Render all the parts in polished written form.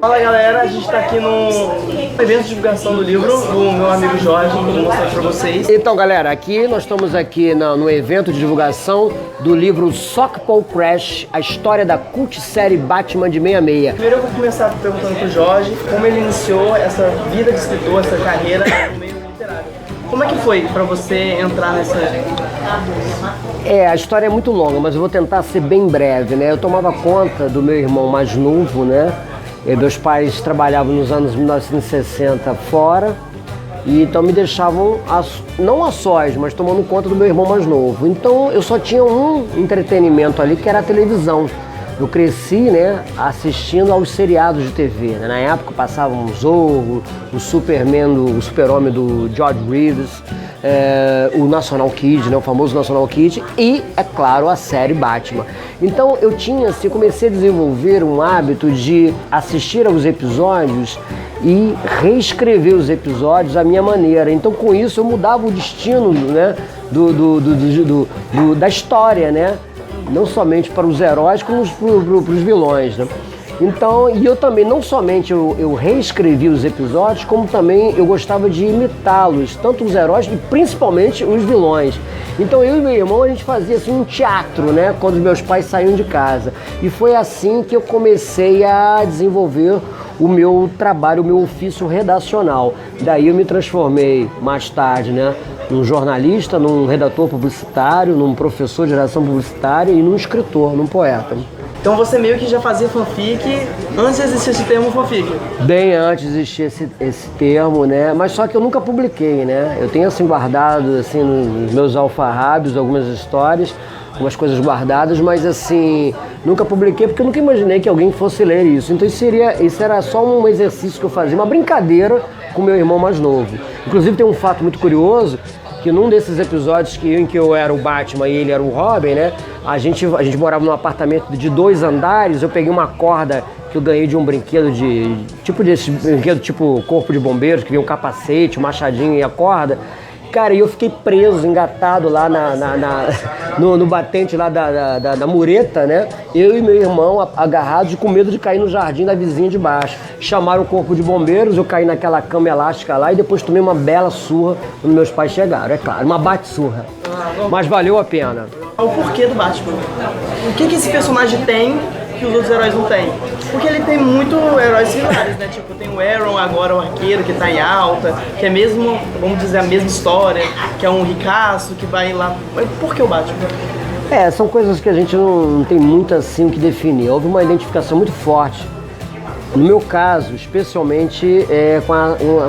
Fala galera, a gente está aqui no evento de divulgação do livro do meu amigo Jorge, que eu vou mostrar para vocês. Então galera, nós estamos aqui no evento de divulgação do livro Sockpole Crash, a história da cult série Batman de 66. Primeiro eu vou começar perguntando pro Jorge como ele iniciou essa vida de escritor, essa carreira no meio literário. Como é que foi para você entrar nessa... A história é muito longa, mas eu vou tentar ser bem breve, né? Eu tomava conta do meu irmão mais novo, né? Meus pais trabalhavam nos anos 1960 fora, e então me deixavam, não a sós, mas tomando conta do meu irmão mais novo. Então eu só tinha um entretenimento ali, que era a televisão. Eu cresci, né, assistindo aos seriados de TV, né? Na época passavam o Zorro, o Super-Homem do George Reeves, o National Kid, né, o famoso National Kid, e, é claro, a série Batman. Então eu comecei a desenvolver um hábito de assistir aos episódios e reescrever os episódios à minha maneira. Então com isso eu mudava o destino, né, da história, né? Não somente para os heróis, como para os vilões, né? Então, e eu também, não somente eu reescrevi os episódios, como também eu gostava de imitá-los, tanto os heróis e principalmente os vilões. Então eu e meu irmão, a gente fazia assim um teatro, né, quando meus pais saíam de casa. E foi assim que eu comecei a desenvolver o meu trabalho, o meu ofício redacional. Daí eu me transformei mais tarde, né, num jornalista, num redator publicitário, num professor de redação publicitária e num escritor, num poeta. Então você meio que já fazia fanfic antes de existir esse termo fanfic? Bem antes de existir esse termo, né? Mas só que eu nunca publiquei, né? Eu tenho assim guardado assim nos meus alfarrábios algumas histórias, algumas coisas guardadas, mas assim, nunca publiquei porque eu nunca imaginei que alguém fosse ler isso. Então isso era só um exercício que eu fazia, uma brincadeira com meu irmão mais novo. Inclusive tem um fato muito curioso, que num desses episódios em que eu era o Batman e ele era o Robin, né? A gente morava num apartamento de 2 andares, eu peguei uma corda que eu ganhei de um brinquedo tipo corpo de bombeiros, que vinha um capacete, um machadinho e a corda. Cara, e eu fiquei preso, engatado lá no batente lá da mureta, né? Eu e meu irmão agarrados com medo de cair no jardim da vizinha de baixo. Chamaram o corpo de bombeiros, eu caí naquela cama elástica lá e depois tomei uma bela surra quando meus pais chegaram, é claro, uma bate-surra. Mas valeu a pena. O porquê do Batman? O que esse personagem tem que os outros heróis não têm? Porque ele tem muito heróis similares, né? Tipo, tem o Arrow agora, o arqueiro, que tá em alta, que é mesmo, vamos dizer, a mesma história, que é um ricaço, que vai lá... Mas por que o Batman? São coisas que a gente não tem muito assim o que definir. Houve uma identificação muito forte. No meu caso, especialmente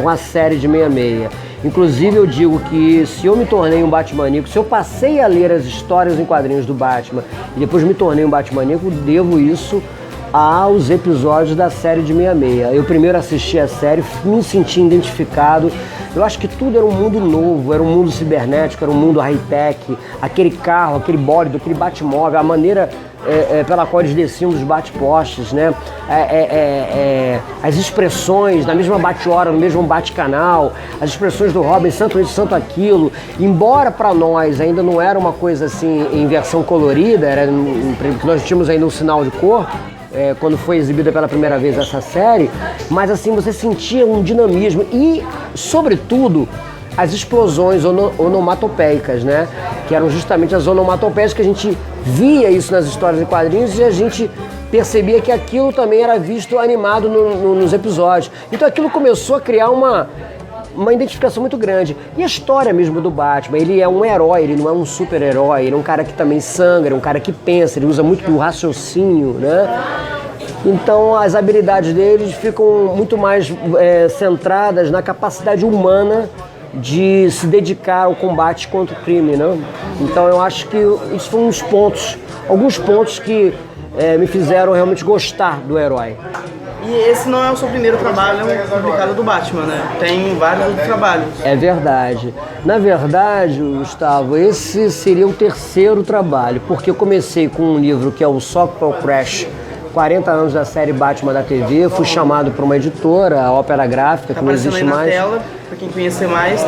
com a série de 66. Inclusive eu digo que se eu me tornei um Batmaníaco, se eu passei a ler as histórias em quadrinhos do Batman e depois me tornei um Batmaníaco, devo isso aos episódios da série de 66. Eu primeiro assisti a série, me senti identificado. Eu acho que tudo era um mundo novo, era um mundo cibernético, era um mundo high-tech, aquele carro, aquele bólido, aquele Batmóvel, a maneira pela qual eles desciam dos bate-postes, né? As expressões na mesma bate-hora, no mesmo bate-canal, as expressões do Robin, santo isso, santo aquilo. Embora para nós ainda não era uma coisa assim em versão colorida, que nós tínhamos ainda um sinal de cor, quando foi exibida pela primeira vez essa série, mas assim você sentia um dinamismo e, sobretudo, as explosões onomatopeicas, né? Que eram justamente as onomatopeias que a gente via isso nas histórias em quadrinhos e a gente percebia que aquilo também era visto animado nos episódios. Então aquilo começou a criar uma identificação muito grande. E a história mesmo do Batman, ele é um herói, ele não é um super-herói, ele é um cara que também sangra, um cara que pensa, ele usa muito o raciocínio, né? Então as habilidades deles ficam muito mais centradas na capacidade humana de se dedicar ao combate contra o crime, né? Então eu acho que isso foram alguns pontos que me fizeram realmente gostar do herói. E esse não é o seu primeiro trabalho publicado do Batman, né? Tem vários outros trabalhos. É verdade. Na verdade, Gustavo, esse seria o terceiro trabalho, porque eu comecei com um livro que é o Sockpole Crash, 40 anos da série Batman da TV, fui chamado para uma editora, a Ópera Gráfica, que não existe mais. Tá aparecendo aí na tela, para quem conhecer mais.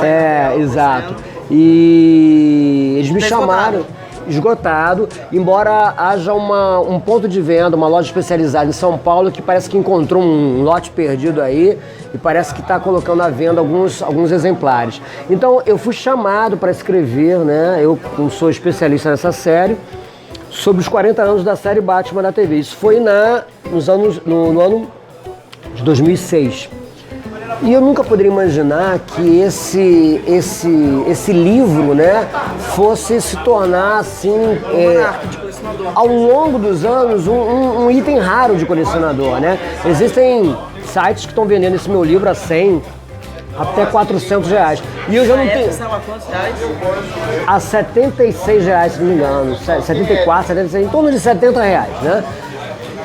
Exato. E eles me chamaram. esgotado, embora haja um ponto de venda, uma loja especializada em São Paulo que parece que encontrou um lote perdido aí e parece que está colocando à venda alguns exemplares. Então eu fui chamado para escrever, né? Eu sou especialista nessa série, sobre os 40 anos da série Batman da TV. Isso foi no ano de 2006. E eu nunca poderia imaginar que esse livro, né, fosse se tornar assim, ao longo dos anos, um item raro de colecionador, né? Existem sites que estão vendendo esse meu livro a 100 até 400 reais. E eu já não tenho. São a quantos reais? A 76 reais, se não me engano. 74, 76, em torno de 70 reais, né?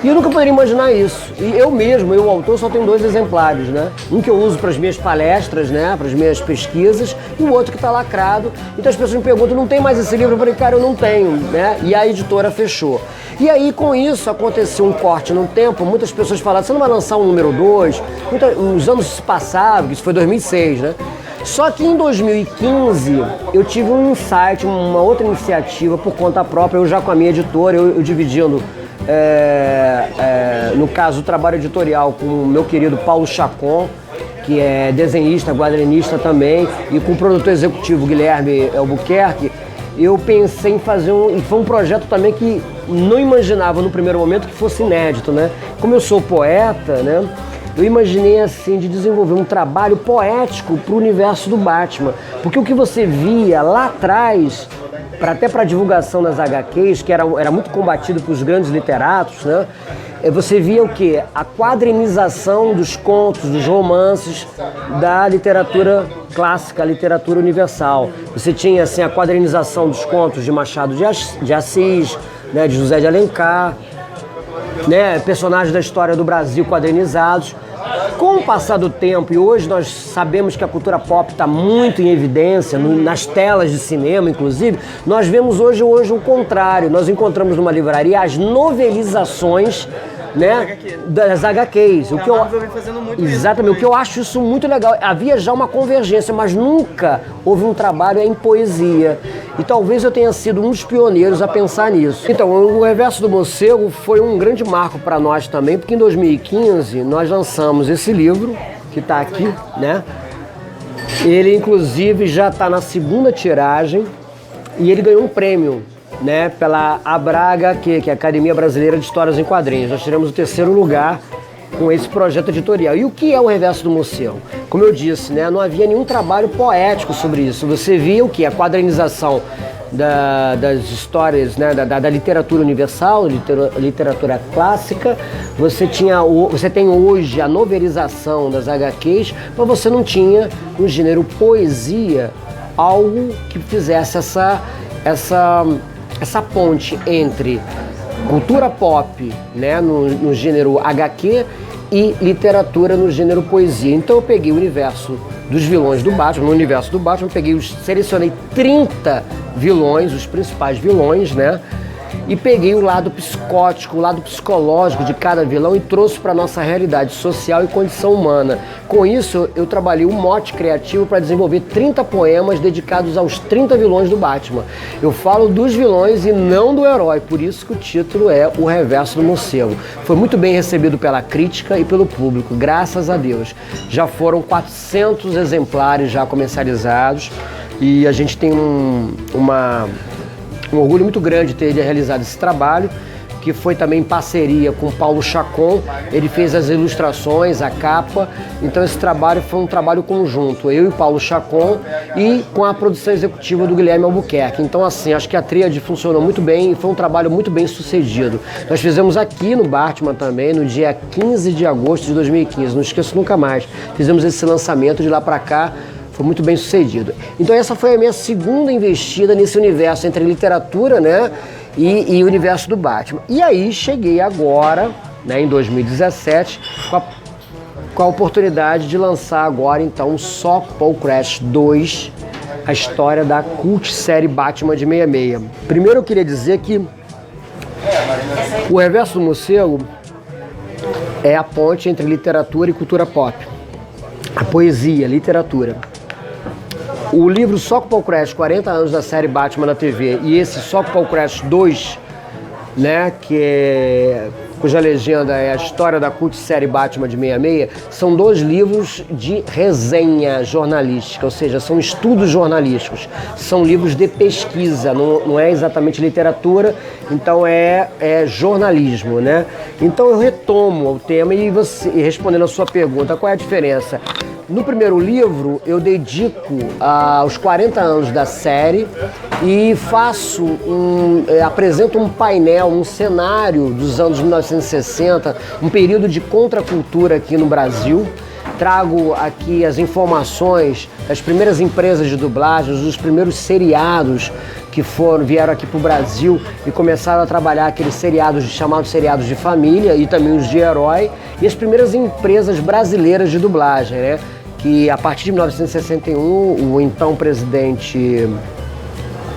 E eu nunca poderia imaginar isso. E eu mesmo, o autor, só tenho 2 exemplares, né? Um que eu uso para as minhas palestras, né? Para as minhas pesquisas, e o outro que está lacrado. Então as pessoas me perguntam, não tem mais esse livro? Eu falei, cara, eu não tenho, né? E a editora fechou. E aí, com isso, aconteceu um corte no tempo. Muitas pessoas falaram, você não vai lançar um número 2? Os anos se passaram, isso foi 2006, né? Só que em 2015 eu tive um insight, uma outra iniciativa por conta própria, eu já com a minha editora, eu dividindo, no caso, o trabalho editorial com o meu querido Paulo Chacon, que é desenhista, quadrinista também, e com o produtor executivo Guilherme Albuquerque. Eu pensei em fazer e foi um projeto também que não imaginava no primeiro momento que fosse inédito, né? Como eu sou poeta, né? Eu imaginei assim de desenvolver um trabalho poético para o universo do Batman, porque o que você via lá atrás, até para a divulgação das HQs, que era muito combatido pelos grandes literatos, né? Você via o quê? A quadrinização dos contos, dos romances da literatura clássica, a literatura universal. Você tinha assim, a quadrinização dos contos de Machado de Assis, né, de José de Alencar, né, personagens da história do Brasil quadrinizados. Com o passar do tempo, e hoje nós sabemos que a cultura pop está muito em evidência, nas telas de cinema, inclusive, nós vemos hoje o contrário. Nós encontramos numa livraria as novelizações, né, das HQs. O que eu vem fazendo muito exatamente, o que eu acho isso muito legal. Havia já uma convergência, mas nunca houve um trabalho em poesia. E talvez eu tenha sido um dos pioneiros a pensar nisso. Então, o Reverso do Morcego foi um grande marco para nós também, porque em 2015 nós lançamos esse livro, que está aqui, né? Ele, inclusive, já está na 2ª tiragem e ele ganhou um prêmio, né, pela ABRAGA, que é a Academia Brasileira de Histórias em Quadrinhos. Nós tiramos o 3º lugar com esse projeto editorial. E o que é o Reverso do Morcego? Como eu disse, né, não havia nenhum trabalho poético sobre isso. Você via o que? A quadrinização das histórias, né, da literatura universal, literatura clássica. Você tem hoje a novelização das HQs, mas você não tinha no gênero poesia algo que fizesse essa ponte entre cultura pop, né, no gênero HQ, e literatura no gênero poesia. Então eu peguei o universo dos vilões do Batman, no universo do Batman, selecionei 30 vilões, os principais vilões, né? E peguei o lado psicótico, o lado psicológico de cada vilão e trouxe para a nossa realidade social e condição humana. Com isso, eu trabalhei um mote criativo para desenvolver 30 poemas dedicados aos 30 vilões do Batman. Eu falo dos vilões e não do herói, por isso que o título é O Reverso do Morcego. Foi muito bem recebido pela crítica e pelo público, graças a Deus. Já foram 400 exemplares já comercializados e a gente tem um orgulho muito grande de ter realizado esse trabalho, que foi também em parceria com o Paulo Chacon. Ele fez as ilustrações, a capa. Então esse trabalho foi um trabalho conjunto, eu e o Paulo Chacon, e com a produção executiva do Guilherme Albuquerque. Então assim, acho que a tríade funcionou muito bem e foi um trabalho muito bem sucedido. Nós fizemos aqui no Batman também, no dia 15 de agosto de 2015, não esqueço nunca mais. Fizemos esse lançamento, de lá para cá foi muito bem sucedido. Então essa foi a minha 2ª investida nesse universo entre literatura, né, e o universo do Batman. E aí cheguei agora, né, em 2017, com a oportunidade de lançar agora então Só Paul Crash 2, a história da cult série Batman de 66. Primeiro eu queria dizer que o Reverso do Morcego é a ponte entre literatura e cultura pop. A poesia, a literatura. O livro Só com Paul Crash, 40 anos da série Batman na TV, e esse Só com Paul Crash 2, né, cuja legenda é a história da cult série Batman de 66, são 2 livros de resenha jornalística, ou seja, são estudos jornalísticos, são livros de pesquisa, não é exatamente literatura, então é jornalismo, né? Então eu retomo o tema e respondendo a sua pergunta, qual é a diferença? No primeiro livro, eu dedico aos 40 anos da série e apresento um painel, um cenário dos anos 1960, um período de contracultura aqui no Brasil. Trago aqui as informações das primeiras empresas de dublagem, dos primeiros seriados que vieram aqui para o Brasil e começaram a trabalhar aqueles seriados chamados seriados de família e também os de herói, e as primeiras empresas brasileiras de dublagem, né? Que a partir de 1961, o então presidente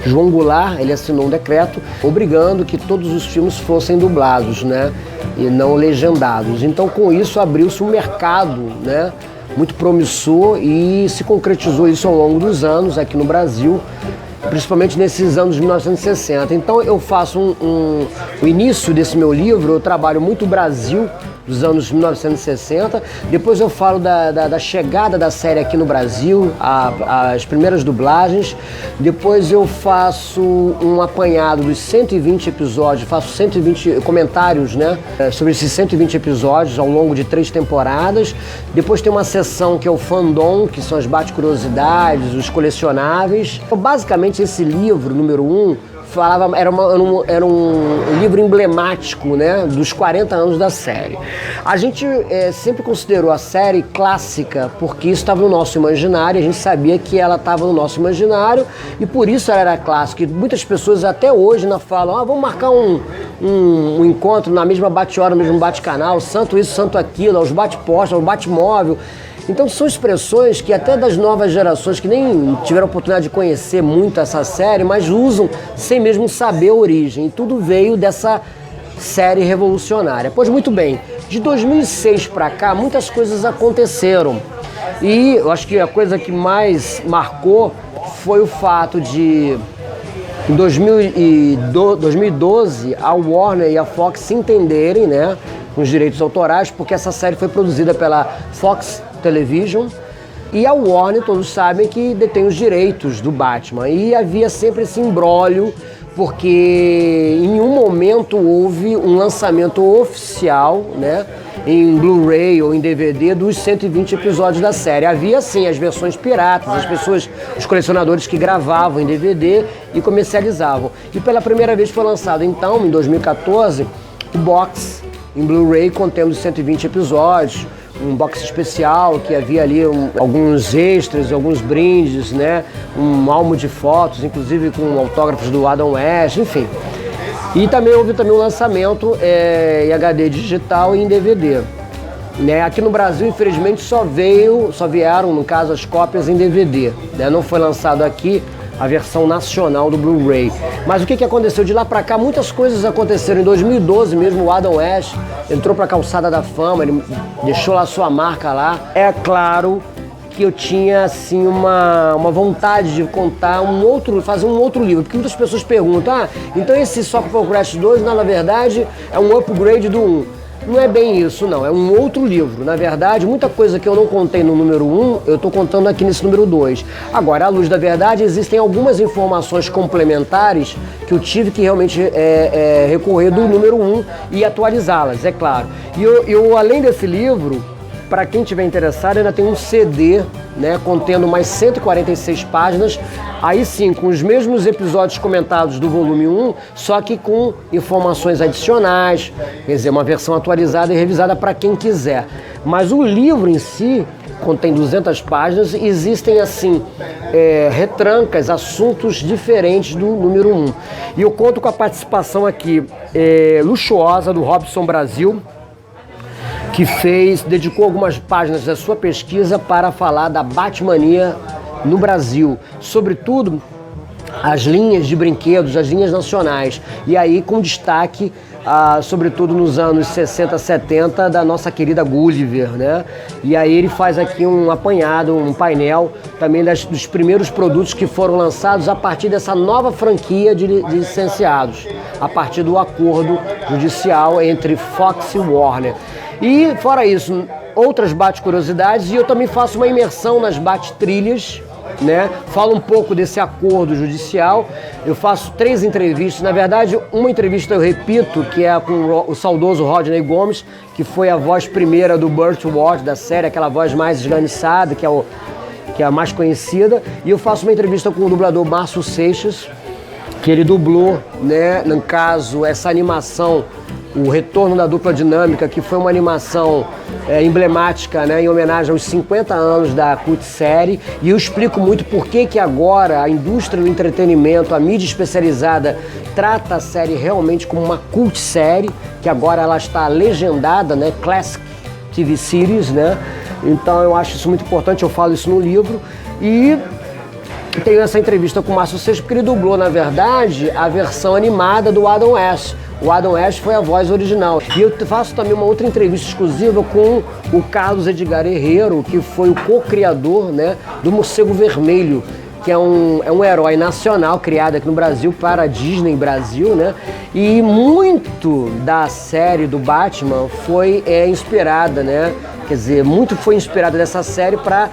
João Goulart, ele assinou um decreto obrigando que todos os filmes fossem dublados, né, e não legendados. Então, com isso, abriu-se um mercado, né, muito promissor e se concretizou isso ao longo dos anos aqui no Brasil, principalmente nesses anos de 1960. Então, eu faço o início desse meu livro, eu trabalho muito o Brasil, dos anos 1960, depois eu falo da chegada da série aqui no Brasil, as primeiras dublagens, depois eu faço um apanhado dos 120 episódios, faço 120 comentários, né, sobre esses 120 episódios ao longo de 3 temporadas, depois tem uma seção que é o fandom, que são as bate-curiosidades, os colecionáveis. Então, basicamente esse livro, número 1, era um livro emblemático, né, dos 40 anos da série. A gente sempre considerou a série clássica porque isso estava no nosso imaginário, a gente sabia que ela estava no nosso imaginário e por isso ela era clássica. E muitas pessoas até hoje ainda falam, vamos marcar um encontro na mesma bate-hora, no mesmo bate-canal, santo isso, santo aquilo, os bate-posta, o bate-móvel. Então são expressões que até das novas gerações que nem tiveram a oportunidade de conhecer muito essa série, mas usam sem mesmo saber a origem. E tudo veio dessa série revolucionária. Pois muito bem, de 2006 para cá muitas coisas aconteceram. E eu acho que a coisa que mais marcou foi o fato de em 2012 a Warner e a Fox se entenderem, né, com os direitos autorais, porque essa série foi produzida pela Fox Television e a Warner, todos sabem que detém os direitos do Batman, e havia sempre esse imbróglio porque em um momento houve um lançamento oficial, né, em Blu-ray ou em DVD dos 120 episódios da série. Havia sim as versões piratas, os colecionadores que gravavam em DVD e comercializavam. E pela primeira vez foi lançado então, em 2014, o box em Blu-ray contendo os 120 episódios, um box especial que havia ali alguns extras, alguns brindes, né? Um álbum de fotos, inclusive com autógrafos do Adam West, enfim. E também houve um lançamento em HD digital e em DVD. Né? Aqui no Brasil, infelizmente, só vieram, no caso, as cópias em DVD. Né? Não foi lançado aqui a versão nacional do Blu-ray. Mas o que aconteceu? De lá pra cá, muitas coisas aconteceram. Em 2012 mesmo, o Adam West entrou pra Calçada da Fama, ele deixou lá sua marca lá. É claro que eu tinha, assim, uma vontade de fazer um outro livro, porque muitas pessoas perguntam, então esse Só com Paul Crash 2, na verdade, é um upgrade do 1. Não é bem isso, não. É um outro livro. Na verdade, muita coisa que eu não contei no número 1, eu estou contando aqui nesse número 2. Agora, à luz da verdade, existem algumas informações complementares que eu tive que realmente recorrer do número 1 e atualizá-las, é claro. E eu, além desse livro, para quem tiver interessado, ainda tem um CD, né, contendo mais 146 páginas, aí sim, com os mesmos episódios comentados do volume 1, só que com informações adicionais, quer dizer, uma versão atualizada e revisada para quem quiser. Mas o livro em si contém 200 páginas e existem, assim, retrancas, assuntos diferentes do número 1. E eu conto com a participação aqui luxuosa do Robson Brasil, que dedicou algumas páginas da sua pesquisa para falar da Batmania no Brasil. Sobretudo, as linhas de brinquedos, as linhas nacionais. E aí com destaque, sobretudo nos anos 60, 70, da nossa querida Gulliver, né? E aí ele faz aqui um apanhado, um painel também dos primeiros produtos que foram lançados a partir dessa nova franquia de licenciados, a partir do acordo judicial entre Fox e Warner. E fora isso, outras bate-curiosidades, e eu também faço uma imersão nas bate-trilhas, né? Falo um pouco desse acordo judicial. Eu faço 3 entrevistas, na verdade uma entrevista eu repito, que é com o saudoso Rodney Gomes, que foi a voz primeira do Burt Ward da série, aquela voz mais esganiçada, que é a mais conhecida, e eu faço uma entrevista com o dublador Márcio Seixas, que ele dublou, né, no caso, essa animação, o Retorno da Dupla Dinâmica, que foi uma animação emblemática, né, em homenagem aos 50 anos da cult série, e eu explico muito por que agora a indústria do entretenimento, a mídia especializada, trata a série realmente como uma cult série, que agora ela está legendada, né, Classic TV Series, né, então eu acho isso muito importante, eu falo isso no livro, e tenho essa entrevista com o Márcio Seixas, porque ele dublou, na verdade, a versão animada do Adam West. O Adam West foi a voz original. E eu faço também uma outra entrevista exclusiva com o Carlos Edgar Herrero, que foi o co-criador, né, do Morcego Vermelho, que é um herói nacional criado aqui no Brasil para a Disney Brasil, né? E muito da série do Batman foi inspirada, né? Quer dizer, muito foi inspirada dessa série para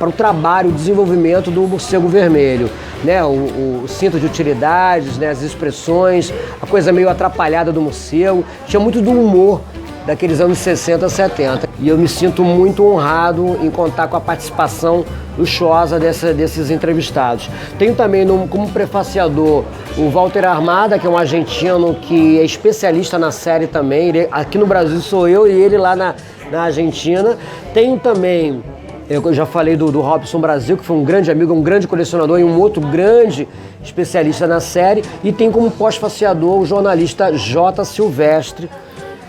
o trabalho, o desenvolvimento do Morcego Vermelho, né? O cinto de utilidades, né? As expressões, a coisa meio atrapalhada do morcego, tinha muito do humor daqueles anos 60, 70. E eu me sinto muito honrado em contar com a participação luxuosa desses entrevistados. Tenho também como prefaciador o Walter Armada, que é um argentino que é especialista na série também. Aqui no Brasil sou eu e ele lá na Argentina. Tenho também, eu já falei do Robson Brasil, que foi um grande amigo, um grande colecionador e um outro grande especialista na série. E tem como pós-faciador o jornalista J. Silvestre,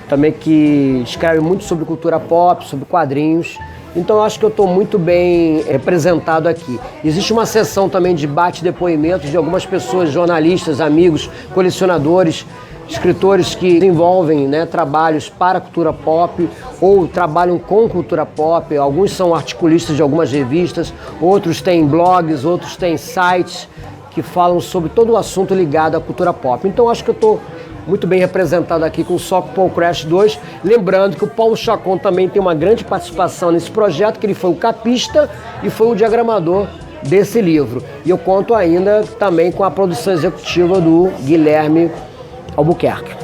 também que escreve muito sobre cultura pop, sobre quadrinhos. Então eu acho que eu estou muito bem representado aqui. Existe uma sessão também de bate-depoimentos de algumas pessoas, jornalistas, amigos, colecionadores, escritores que desenvolvem, né, trabalhos para a cultura pop ou trabalham com cultura pop. Alguns são articulistas de algumas revistas, outros têm blogs, outros têm sites que falam sobre todo o assunto ligado à cultura pop. Então acho que eu estou muito bem representado aqui com o Soco Paul Crash 2, lembrando que o Paulo Chacon também tem uma grande participação nesse projeto, que ele foi o capista e foi o diagramador desse livro. E eu conto ainda também com a produção executiva do Guilherme Albuquerque.